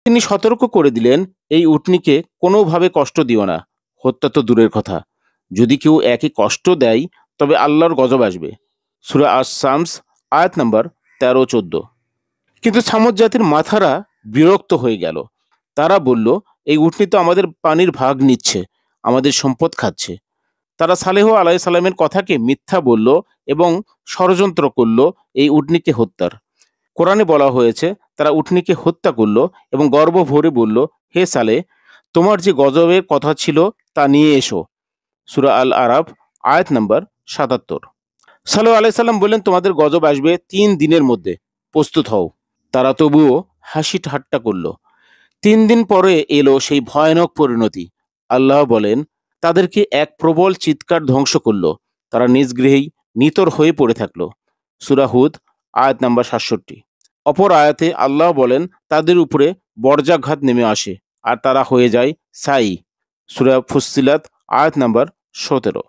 তিনি সতর্ক করে দিলেন, এই উটনীকে কোনোভাবে কষ্ট দিও না। হত্যা তো দূরের কথা, যদি কেউ একই কষ্ট দেয় তবে আল্লাহর গজব আসবে। সূরা আস-শামস আয়াত নাম্বার 13-14। কিন্তু ছামূদ জাতির মাথারা বিরক্ত হয়ে গেল। তারা বলল, এই উটনী তো আমাদের পানির ভাগ নিচ্ছে, আমাদের সম্পদ খাচ্ছে। তারা সালেহ আলাইহিস সালামের কথাকে মিথ্যা বলল এবং ষড়যন্ত্র করল এই উটনীকে হত্যার। কোরআনে বলা হয়েছে, তারা উটনীকে হত্যা করল এবং গর্ব ভরে বলল, হে সালেহ, তোমার যে গজবের কথা ছিল তা নিয়ে এসো। সূরা আল আরাফ আয়াত নাম্বার ৭৭। সালেহ আলাইহিস সালাম বললেন, তোমাদের গজব আসবে ৩ দিনের মধ্যে, প্রস্তুত হও। তারা তবুও হাসি ঠাট্টা করল। ৩ দিন পরে এলো সেই ভয়ানক পরিণতি। আল্লাহ বলেন, তাদেরকে এক প্রবল চিৎকার ধ্বংস করল। তারা নিজ গৃহেই নিতর হয়ে পড়ে থাকলো। সূরা হুদ আয়াত নাম্বার ৬৭। অপর আয়াতে আল্লাহ বলেন, তাদের উপরে বর্জ্যাঘাত নেমে আসে আর তারা হয়ে যায় ছাই। সূরা ফুসসিলাত আয়াত নাম্বার ১৭।